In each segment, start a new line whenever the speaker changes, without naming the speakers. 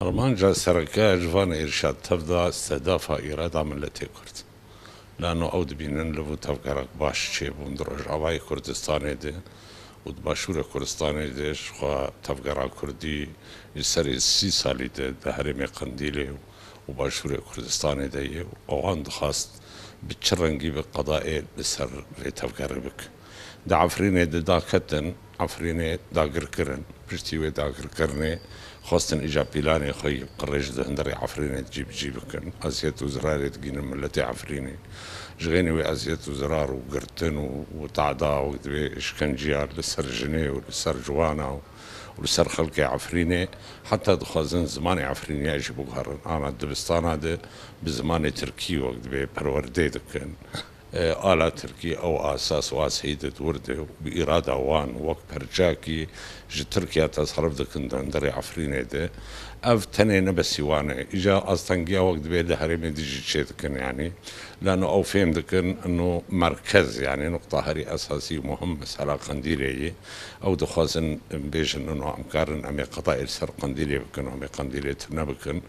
رمانجا سركا جوان إرشاد تبدا استهدافها إرادة ملتي كرد لأنه أود بينن لبو تفكرك باش شيء بندرج عواي كردستاني دي ودباشور كردستاني ديش خوا تفكرك كردي يسري 6 سالي دي هرمي قنديلي وباشور كردستاني دي وأوان دخاست بتشرنجي بالقضاء لسر لتفكر بك دا عفريني دا كتن عفريني دا قركرن بشتيوي دا قركرني خاصة إجا بيلاني خي قريش ده هندري عفريني تجيبكن أزيت وزراري تجين ملتي عفريني جغيني وأزيت وزرار وقرتن وتعدا وكتبي إشكنجيار لسر جنيه ولسر جوانا ولسر خلقي عفريني حتى دخازن زماني عفريني يجيبوا هرن أنا دبستان هذا بزماني تركي وكتبي بروردي دكن آلة تركي أو أساس واسيدة وردة بإرادة وان وقت برجاكي جي تركيا تصرف دكن دندري عفريني ده أف تاني نبسي وانا إجا أستنقيا وقت بيد هرمي دي جي دكن يعني لأنه أو فهم دكن أنه مركز يعني نقطة هري أساسي ومهم مسألة قنديلية أو دخوازن بيجن أنه أمكارن أمي قطائل سر قنديلية بكن أمي قنديلية تبنا بكن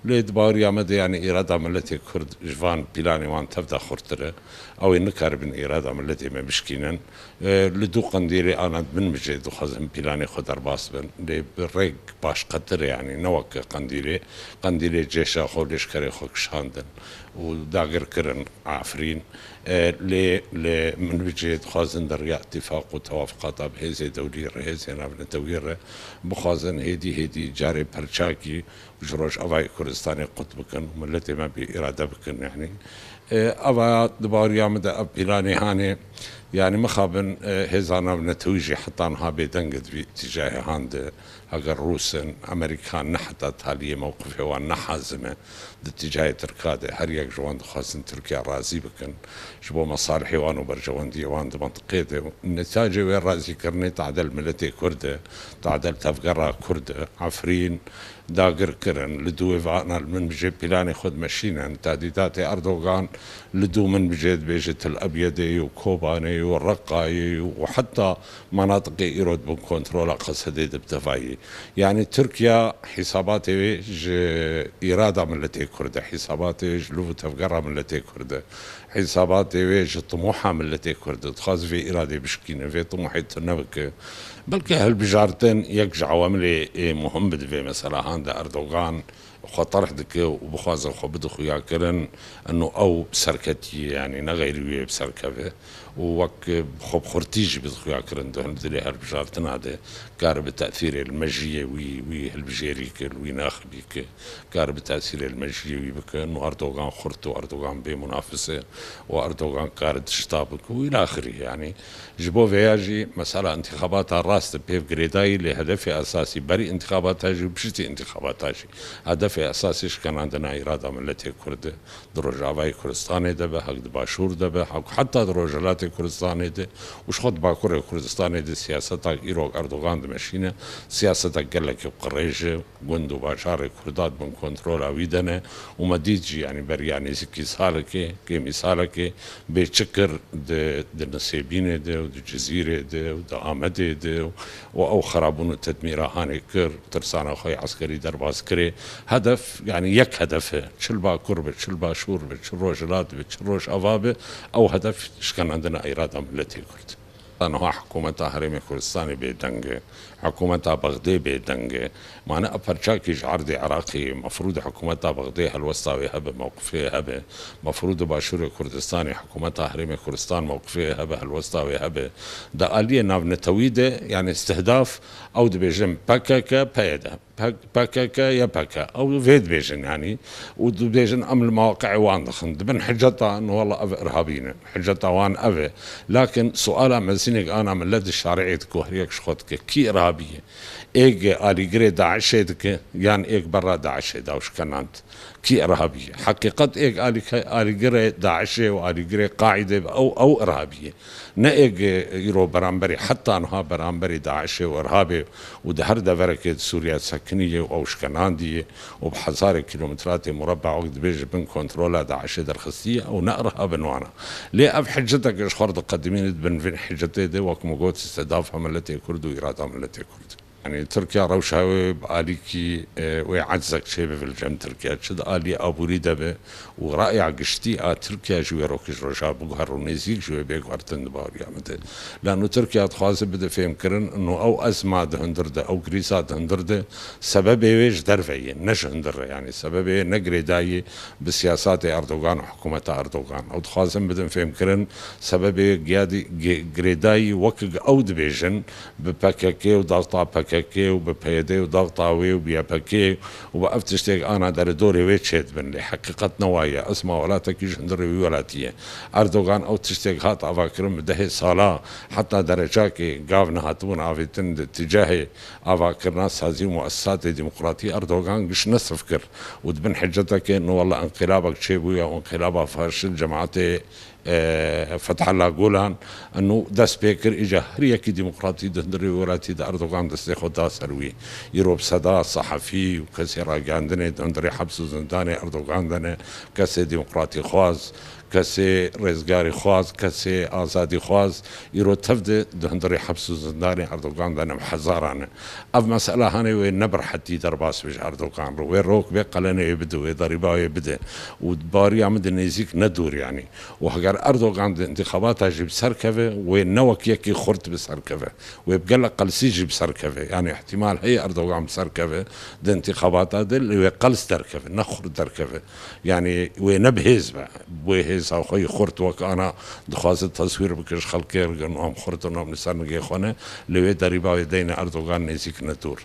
ليد باريا مدى يعني إرادة ملتي كرد جوان بيلاني وان تبدا خورتره أو إنكار بن إرادة ملتي ما بشكينن لدو قنديلي أنا من مجد دخوازن بيلاني خدر باس بن لي بريق باش قدر يعني نوك قنديلي جيشا خوليش كاري خوك شاندن وداقر كرن عفرين لي من بجد خازن دريا اتفاق وتوافقات بهذه دولير هذه نابن توير بخازن هيدي جاري برشاكي وجروش أواي كردستاني قطبكن وملتي ما بإرادة بكن يعني أوا دباريا مدى أبيلاني هاني يعني مخابن هزانا بنتويجي حتى انها بيدنقد في اتجاه هاند اگر روسن امريكان نحتا تاليه موقفه وان نحازمه اتجاه تركاده هر يك جوان خاصن تركيا رازي بكن شبو مصالحي وانو برجوان ديوان منطقيته النتاج وين رازي كرني تعدل ملتي كرده تعدل تفقرة كرده عفرين داقر كرن لدو فانا من بجيب بلاني خد مشينا تهديدات اردوغان لدو من بجيد بيجت الابيضي وكوباني والرقاي وحتى مناطق ايرود بكونترول قصديد بتفاي يعني تركيا حساباتي اراده ملتي كرده حساباتي لو تفقرها ملتي كرده حساباتي ويج طموحها ملتي كرده تخاز في اراده بشكينه في طموحي تنبك بلكي هالبجارتين يك عوامل مهم بدفي مثلا عند اردوغان خطرح دك وبخواز خو بدخو ياكرن انه او بسركتي يعني نغير بسركبه ووك خب خرتيج بدخو ياكرن ده دلي هالبجارتين هذا كار بتاثير المجيه وي هالبجيريك وي ناخبيك كار بتاثير المجيه وي بك انه اردوغان خرتو اردوغان بمنافسه واردوغان كار تشتابك والى اخره يعني جبو فياجي مساله انتخابات الراس بيف جريداي لهدف اساسي بري انتخابات هاجي بشتي انتخابات هاجي هدف اساسي كان عندنا اراده ملتي كرد دروجاوي كردستاني دبه حق باشور دبه حتى دروجلات كردستاني ده وش خد باكور كردستاني ده سياسه ايرو اردوغان مشينه سياسه قال لك قريش جندو باشار كردات من كنترول اويدنه ومديجي يعني بر يعني زكي سالكي كي مثالك بشكر د نسيبين ده والجزيره ده ودامده ده او خرابون التدمير هاني كر ترسانه خي عسكري درب عسكري هدف يعني يك هدفه شلبا كربة شلبا شوربة شروش لاتبة شروش أفابة أو هدف كان عندنا إرادة ملتي كرد أنا هو حكومة هرمي كردستاني بيدنجة حكومة بغداد بيدنجة معنا أبرشاكيش عرضي عراقي مفروض حكومة بغداد هالوسطاوي هبة موقفية هبة مفروض باشور كردستاني حكومة هرمي كردستان موقفية هبة هالوسطاوي هبة ده آلية ناف تويدة يعني استهداف أو دبيجن باكاكا بايدا باكاكا يا باكا او فيد بيجن يعني ودبيجن ام المواقع وان دخن دبن حجتها انه والله اف ارهابيين حجتها وان اف لكن سؤال مزينك انا من لد الشارعيه كوهريك شخوتك كي ارهابيه ايج الي جري داعشيدك يعني ايج برا داعش داوش كانت كي ارهابيه حقيقه ايج الي جري داعشي والي جري قاعده او ارهابيه نايج يرو برامبري حتى انها برامبري داعشي وارهابي ودهر دفرك سوريا سكنيه او شكنانديه وبحصار كيلومترات مربع وقت بيج بن كنترول داعش درخصيه او نقرها بنوانا ليه اف حجتك ايش خرد قدمين بن فين حجتي دي وكم قوت استهدافها ملتي كرد واراده ملتي كرد يعني تركيا روشاوي بآليكي ويعزك شيء في الجم تركيا شد آلي أبوري دبه ورائع قشتي تركيا جوي روكش روشا بقهر ونزيك جوي بيقهر تندبار يعني لأنه تركيا تخاص بده فهم كرن إنه أو أزمة هندرده أو كريسات هندرده سبب ويش درفعي نش هندره يعني سبب نقري داي بسياسات أردوغان وحكومة أردوغان أو تخاص بده فهم كرن سبب قيادي قريداي وكج أو دبيجن بباكاكي وضغطة باكاكي وببيدي وضغطة وبياباكي وبأفتشتك أنا در دوري ويتشيت بن لي حقيقة نوايا اسمع ولا تكيش هندري ولاتية أردوغان أو تشتك هات أفاكرم ده صلاة حتى درجاكي قافنا هاتون عافيتن اتجاه أفاكرنا سازي مؤسسات ديمقراطية أردوغان قش نسفكر وتبن حجتك إنه والله انقلابك شيبويا وانقلابها فاشل جماعتي فتح الله جولان انه داس بيكر اجا هريكي ديمقراطي دندري وراتي دا اردوغان دستي خدا سروي يروب صدا صحفي وكسي راجاندني دندري حبس زنداني اردوغان دني كسي ديمقراطي خواز كسي رزقاري خواز كسي آزادي خواز يرو تفد دهندري حبس زنداني أردوغان دانا محزاران أف مسألة هاني وين نبر حتى درباس بيش أردوغان رو وين روك بيقلنا يبدو ويضربا يبدأ ودباري عمد النيزيك ندور يعني وهجر أردوغان دي انتخاباتها جيب سركفة وين نوك يكي خرط بسركفة ويبقى قلسي جيب سركفة يعني احتمال هي أردوغان بسركفة دي انتخاباتها دي ويقلس دركفة نخر دركفة يعني وينبهز بقى او خوي خورت وك انا دخواز التصوير بكش خلقير قنوهم خورت انهم نسان نجي خونه لوي دريبا يدين اردوغان نزيك نتور